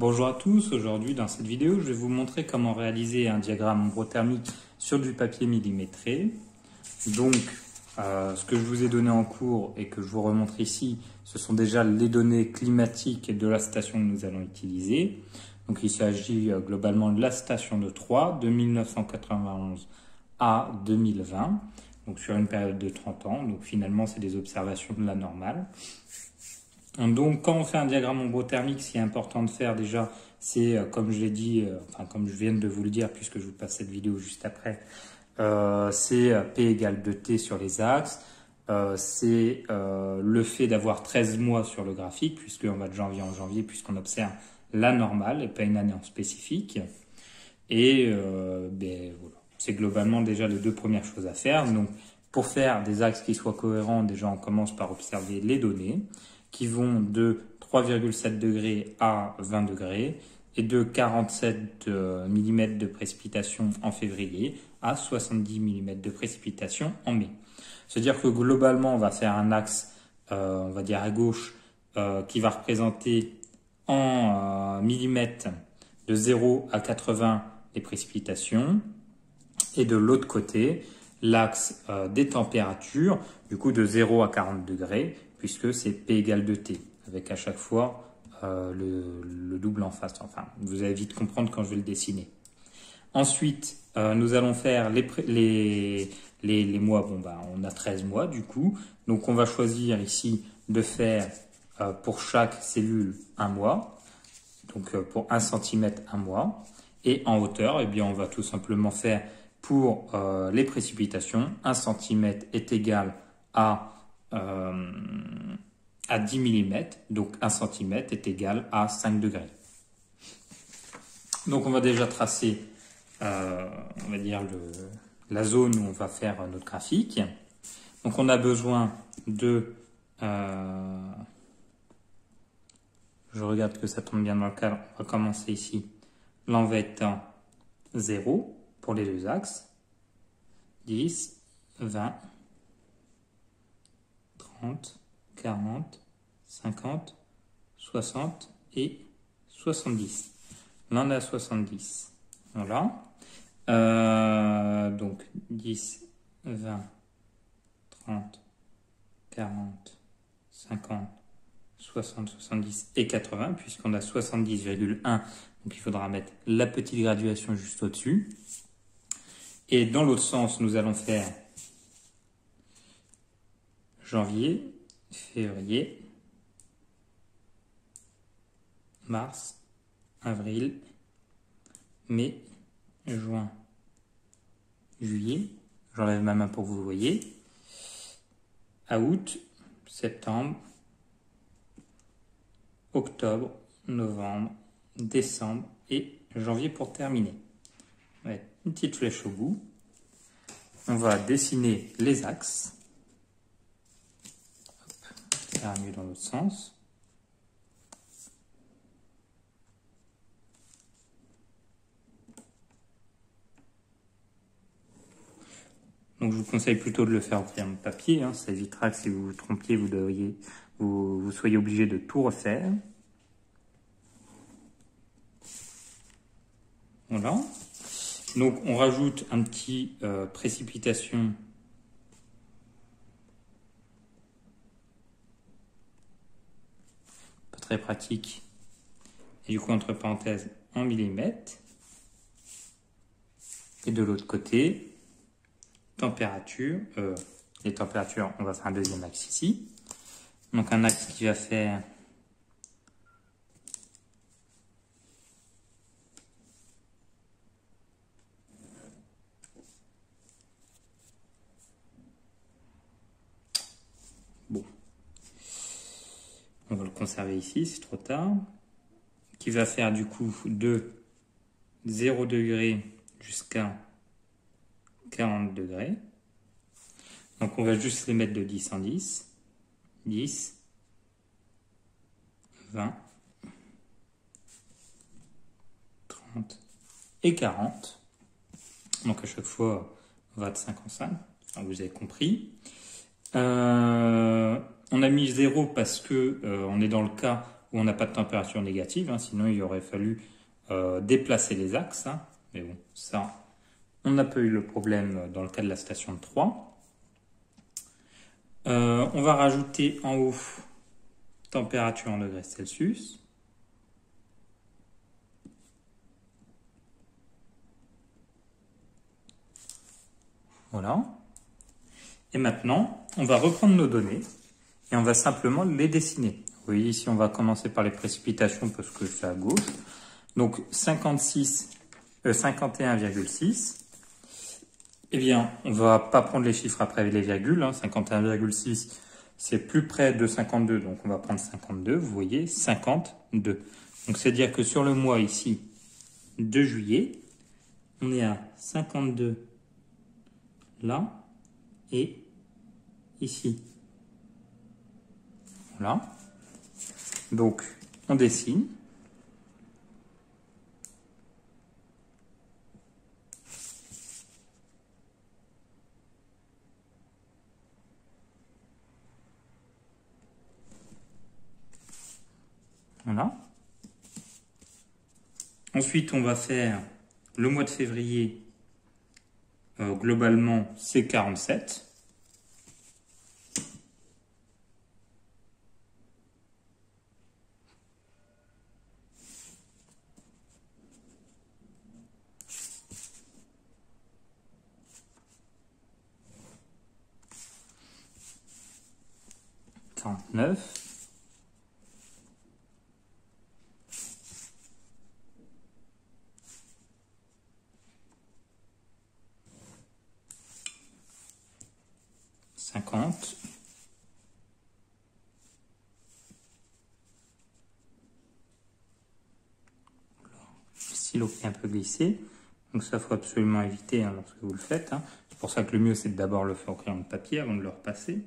Bonjour à tous, aujourd'hui dans cette vidéo je vais vous montrer comment réaliser un diagramme ombrothermique sur du papier millimétré. Donc ce que je vous ai donné en cours et que je vous remontre ici, ce sont déjà les données climatiques de la station que nous allons utiliser. Donc il s'agit globalement de la station de Troyes de 1991 à 2020, donc sur une période de 30 ans, donc finalement c'est des observations de la normale. Donc, quand on fait un diagramme ombrothermique, ce qui est important de faire déjà, c'est, comme je l'ai dit, comme je viens de vous le dire, puisque je vous passe cette vidéo juste après, c'est P égale 2T sur les axes. C'est le fait d'avoir 13 mois sur le graphique, puisqu'on va de janvier en janvier, puisqu'on observe la normale et pas une année en spécifique. Et voilà. C'est globalement déjà les deux premières choses à faire. Donc, pour faire des axes qui soient cohérents, déjà on commence par observer les données qui vont de 3,7 degrés à 20 degrés et de 47 mm de précipitation en février à 70 mm de précipitation en mai. C'est-à-dire que globalement, on va faire un axe, on va dire à gauche, qui va représenter en millimètres de 0 à 80 les précipitations. Et de l'autre côté, l'axe des températures, du coup de 0 à 40 degrés, puisque c'est P égale 2T, avec à chaque fois le double en face. Enfin, vous allez vite comprendre quand je vais le dessiner. Ensuite, nous allons faire les mois. Bon, on a 13 mois du coup. Donc, on va choisir ici de faire pour chaque cellule un mois. Donc, pour 1 cm, un mois. Et en hauteur, eh bien, on va tout simplement faire pour les précipitations. 1 cm est égal à 10 mm, donc 1 cm est égal à 5 degrés. Donc on va déjà tracer, on va dire, la zone où on va faire notre graphique. Donc on a besoin de, je regarde que ça tombe bien dans le cadre, on va commencer ici, l'en va être en 0 pour les deux axes, 10, 20, 30, 40, 50, 60 et 70. Là, on a 70. Voilà. Donc, 10, 20, 30, 40, 50, 60, 70 et 80, puisqu'on a 70,1. Donc, il faudra mettre la petite graduation juste au-dessus. Et dans l'autre sens, nous allons faire janvier, février, mars, avril, mai, juin, juillet. J'enlève ma main pour que vous voyez. Août, septembre, octobre, novembre, décembre et janvier pour terminer. Ouais, une petite flèche au bout. On va dessiner les axes. Ça va mieux dans l'autre sens. Donc je vous conseille plutôt de le faire au crayon de papier, hein. Ça évitera que si vous vous trompiez, vous soyez obligé de tout refaire. Voilà. Donc on rajoute un petit précipitation pas très pratique. Et du coup entre parenthèses en millimètres. Et de l'autre côté, température, les températures, on va faire un deuxième axe ici. Donc un axe qui va faire bon, on va le conserver ici, c'est trop tard. Qui va faire du coup de 0 degré jusqu'à 40 degrés. Donc on va juste les mettre de 10 en 10. 10, 20, 30 et 40. Donc à chaque fois, on va de 5 en 5. Enfin, vous avez compris. On a mis 0 parce que on est dans le cas où on n'a pas de température négative, hein, sinon il aurait fallu déplacer les axes. Hein. Mais bon, ça, on n'a pas eu le problème dans le cas de la station de 3. On va rajouter en haut température en degrés Celsius. Voilà. Et maintenant, on va reprendre nos données et on va simplement les dessiner. Vous voyez ici, on va commencer par les précipitations parce que c'est à gauche. Donc 51,6. Eh bien, on va pas prendre les chiffres après les virgules. 51,6, c'est plus près de 52, donc on va prendre 52. Vous voyez, 52. Donc c'est-à-dire que sur le mois ici de juillet, on est à 52 là et ici. Voilà. Donc, on dessine. Voilà. Ensuite, on va faire le mois de février. Globalement, c'est 47. Neuf. Cinquante. Le stylo qui est un peu glissé. Donc ça, il faut absolument éviter lorsque vous le faites. C'est pour ça que le mieux, c'est d'abord le faire au crayon de papier avant de le repasser.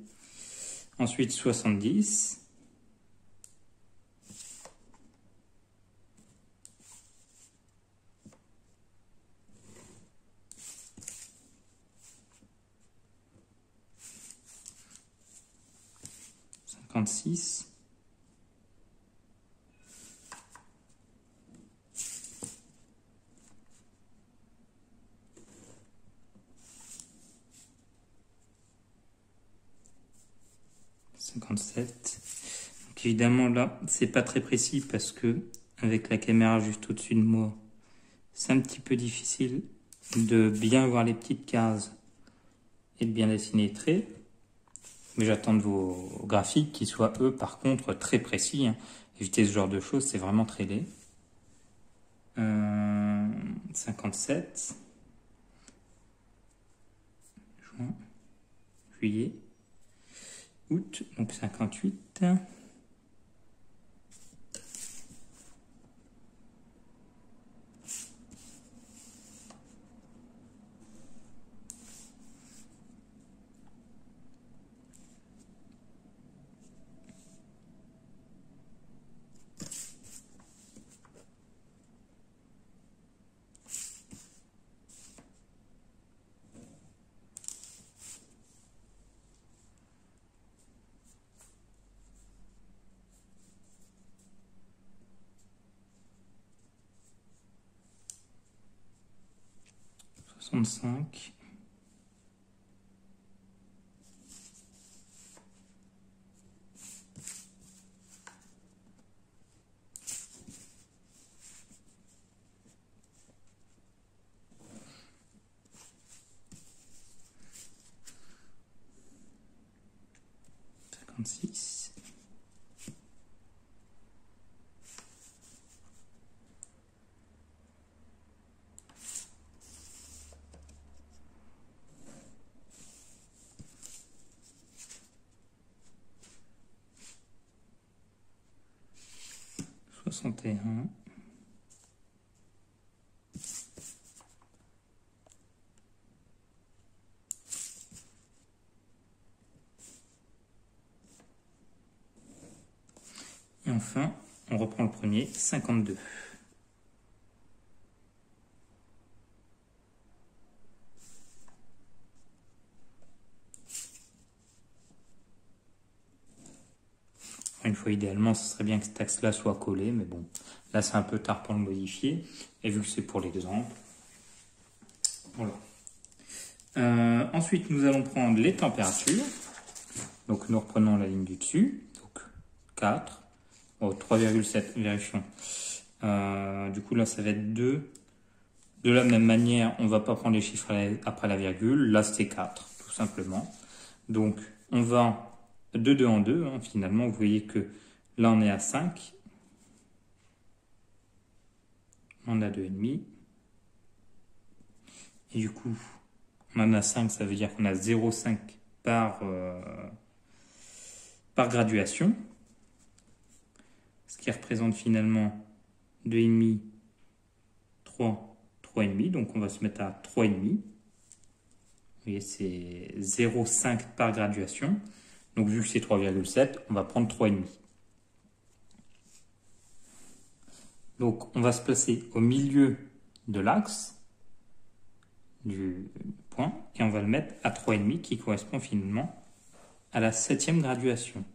Ensuite, 70. Cinquante-six. 57. Donc évidemment là, c'est pas très précis parce que avec la caméra juste au-dessus de moi, c'est un petit peu difficile de bien voir les petites cases et de bien dessiner les traits. Mais j'attends de vos graphiques qui soient eux par contre très précis. Éviter ce genre de choses, c'est vraiment très laid. 57. Juin. Juillet. Août, donc 58. 65. 56. 61. 'Et enfin, on reprend le premier, 52. ' Encore une fois, idéalement, ce serait bien que cet axe-là soit collé, mais bon, là c'est un peu tard pour le modifier. Et vu que c'est pour l'exemple, voilà. Ensuite, nous allons prendre les températures. Donc nous reprenons la ligne du dessus. Donc 4, 3,7, vérifions. Du coup là ça va être 2. De la même manière, on ne va pas prendre les chiffres après la virgule. Là c'était 4, tout simplement. Donc on va de 2 en 2. Hein, finalement, vous voyez que là on est à 5. On a 2,5. Et du coup, on en a 5, ça veut dire qu'on a 0,5 par graduation. Ce qui représente finalement 2,5, 3, 3,5. Donc on va se mettre à 3,5. Vous voyez, c'est 0,5 par graduation. Donc vu que c'est 3,7, on va prendre 3,5. Donc on va se placer au milieu de l'axe du point et on va le mettre à 3,5 qui correspond finalement à la 7e graduation.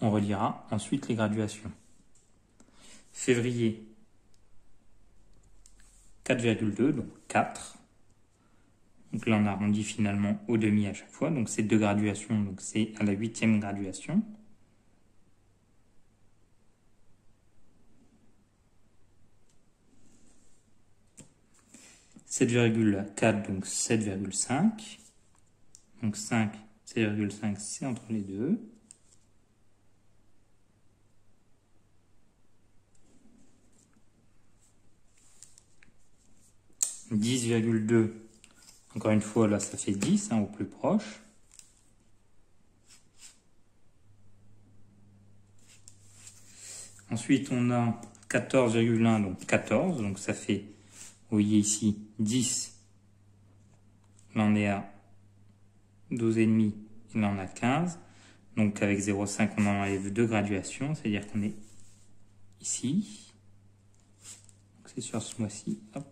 On reliera ensuite les graduations. Février, 4,2, donc 4. Donc là, on arrondit finalement au demi à chaque fois. Donc c'est 2 graduations, donc c'est à la 8e graduation. « 7,4, donc 7,5. Donc 5, 7,5, c'est entre les deux. « 10,2. Encore une fois, là, ça fait 10, hein, au plus proche. Ensuite, on a 14,1, donc 14. Donc ça fait, vous voyez ici, 10. Là, on est à 12,5. Et là, on a 15. Donc avec 0,5, on enlève 2 graduations. C'est-à-dire qu'on est ici. Donc c'est sur ce mois-ci. Hop.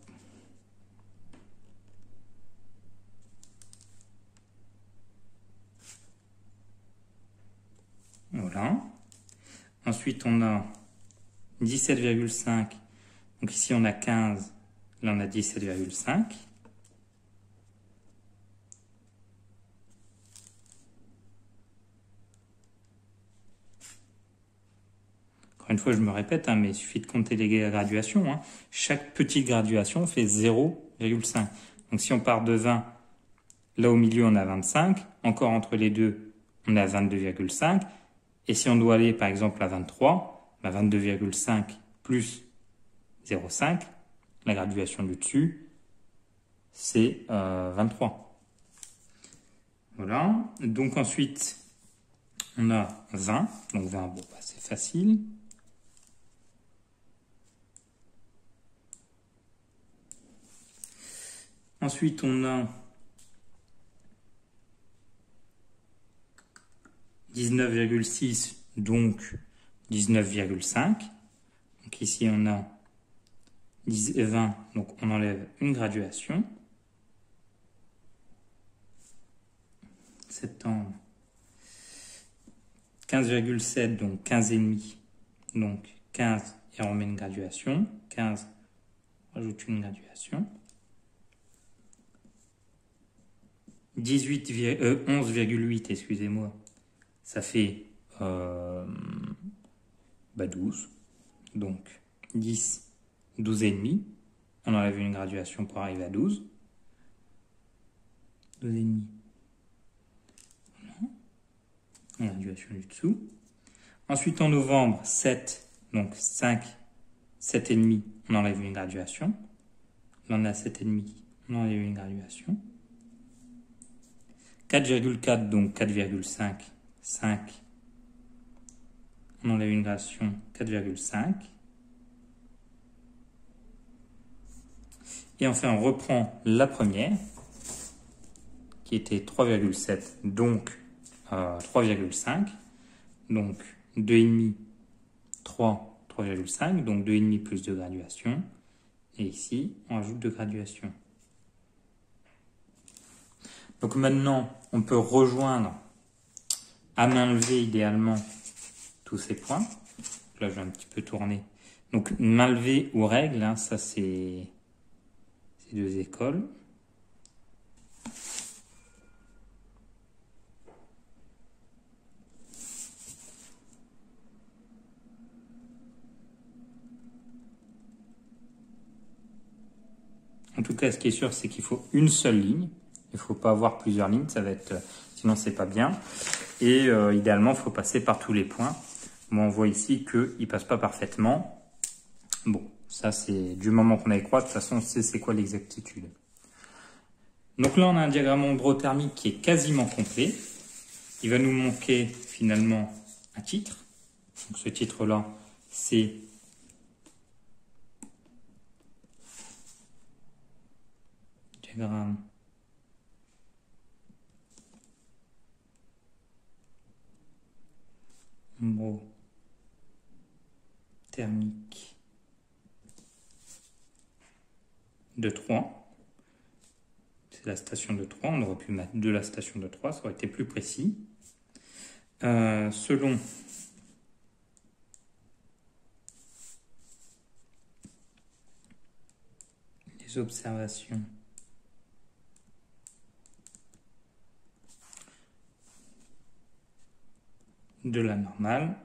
Voilà. Ensuite, on a 17,5. Donc ici, on a 15. Là, on a 17,5. Encore une fois, je me répète, hein, mais il suffit de compter les graduations. Hein. Chaque petite graduation fait 0,5. Donc si on part de 20, là au milieu, on a 25. Encore entre les deux, on a 22,5. Et si on doit aller, par exemple, à 23, 22,5 plus 0,5, la graduation du dessus, c'est 23. Voilà. Donc ensuite, on a 20. Donc 20, bon, bah, c'est facile. Ensuite, on a 19,6, donc 19,5. Donc ici, on a 20, donc on enlève une graduation. Septembre, 15,7, donc 15,5. Donc 15, et on remet une graduation. 15, on rajoute une graduation. 11,8, excusez-moi, ça fait 12. Donc 10, 12,5. On enlève une graduation pour arriver à 12. 12,5. Voilà. La graduation du dessous. Ensuite en novembre, 7, donc 5, 7,5. On enlève une graduation. Là on a 7,5. On enlève une graduation. 4,4, donc 4,5, 5. On enlève une graduation, 4,5. Et enfin, on reprend la première, qui était 3,7, donc 3,5. Donc 2,5, 3, 3,5. Donc 2,5 plus 2 graduations. Et ici, on ajoute 2 graduations. Donc maintenant, on peut rejoindre à main levée idéalement tous ces points. Là, je vais un petit peu tourner. Donc main levée ou règle, hein, ça c'est ces deux écoles. En tout cas, ce qui est sûr, c'est qu'il faut une seule ligne. Il ne faut pas avoir plusieurs lignes, ça va être, sinon c'est pas bien. Et idéalement, il faut passer par tous les points. Moi, on voit ici qu'il ne passe pas parfaitement. Bon, ça c'est du moment qu'on a écroît, de toute façon, on sait c'est quoi l'exactitude. Donc là, on a un diagramme ombrothermique qui est quasiment complet. Il va nous manquer finalement un titre. Donc ce titre-là, c'est diagramme ombrothermique de Troyes. C'est la station de Troyes. On aurait pu mettre de la station de Troyes, ça aurait été plus précis. Selon les observations de la normale,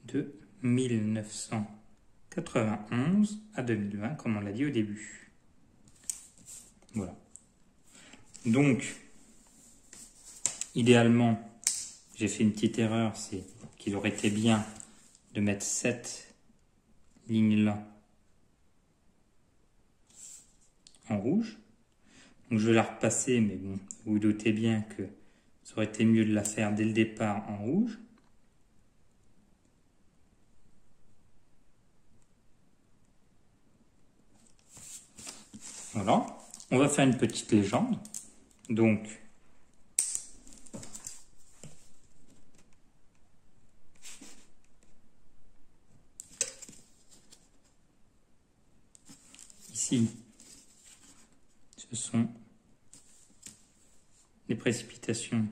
de 1991 à 2020, comme on l'a dit au début. Voilà. Donc, idéalement, j'ai fait une petite erreur, c'est qu'il aurait été bien de mettre cette ligne-là en rouge. Donc, je vais la repasser, mais bon, vous vous doutez bien que ça aurait été mieux de la faire dès le départ en rouge. Voilà, on va faire une petite légende. Donc, ici, ce sont les précipitations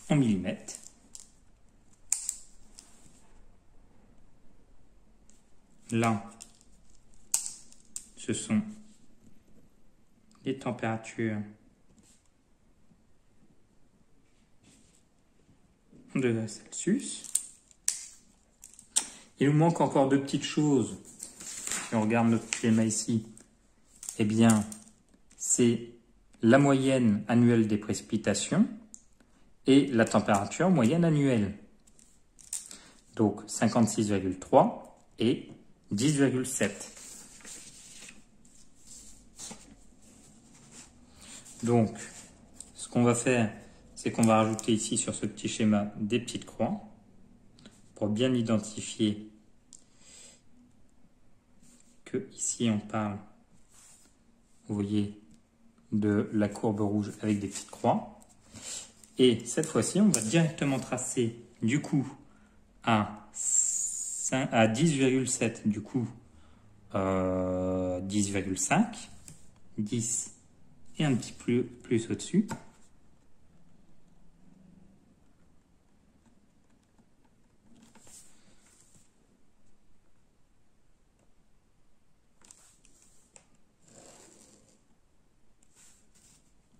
en millimètres. Là, ce sont les températures en degrés Celsius. Il nous manque encore deux petites choses. Si on regarde notre schéma ici, eh bien, c'est la moyenne annuelle des précipitations et la température moyenne annuelle. Donc 56,3 et 10,7. Donc, ce qu'on va faire, c'est qu'on va rajouter ici sur ce petit schéma des petites croix pour bien identifier que ici on parle, vous voyez, de la courbe rouge avec des petites croix. Et cette fois-ci, on va directement tracer du coup à 10,7, du coup 10,5, 10 et un petit peu plus au-dessus.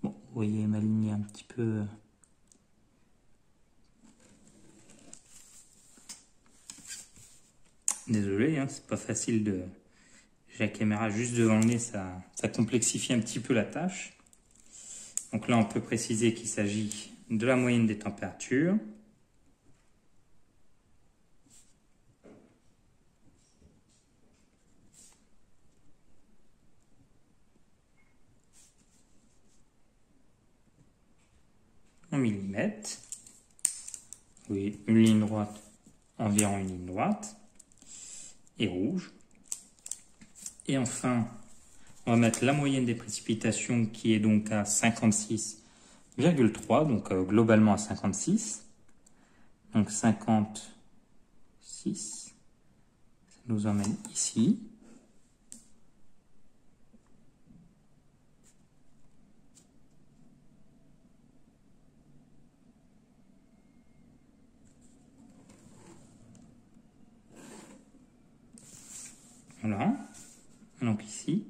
Bon, vous voyez ma ligne est un petit peu... Désolé, hein, c'est pas facile de... J'ai la caméra juste devant le nez, ça complexifie un petit peu la tâche. Donc là, on peut préciser qu'il s'agit de la moyenne des températures. En millimètres. Oui, une ligne droite, environ une ligne droite. Et rouge. Et enfin, On va mettre la moyenne des précipitations qui est donc à 56,3, donc globalement à 56. Donc 56, ça nous emmène ici. Voilà, donc ici,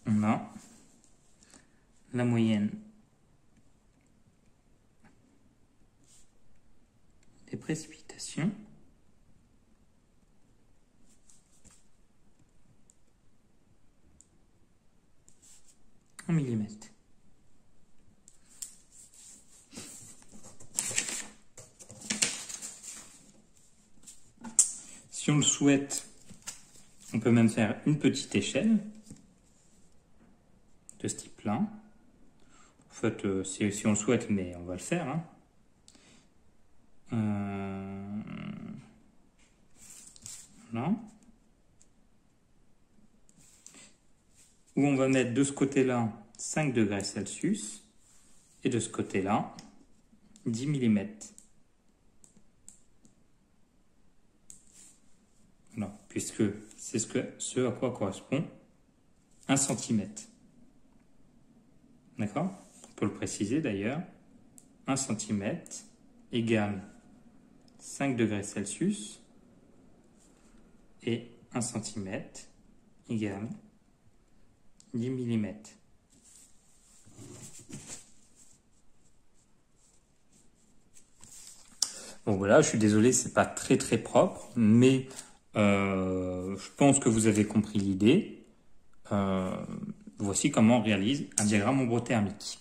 on a la moyenne des précipitations en millimètres. Si on le souhaite, on peut même faire une petite échelle de ce type-là. En fait, si on le souhaite, mais on va le faire. Voilà. Où on va mettre de ce côté-là 5 degrés Celsius et de ce côté-là 10 mm. Non, puisque c'est ce à quoi correspond 1 cm. D'accord? On peut le préciser d'ailleurs. 1 cm égale 5 degrés Celsius et 1 cm égale 10 mm. Bon voilà, je suis désolé, c'est pas très propre, mais je pense que vous avez compris l'idée. Voici comment on réalise un diagramme ombrothermique.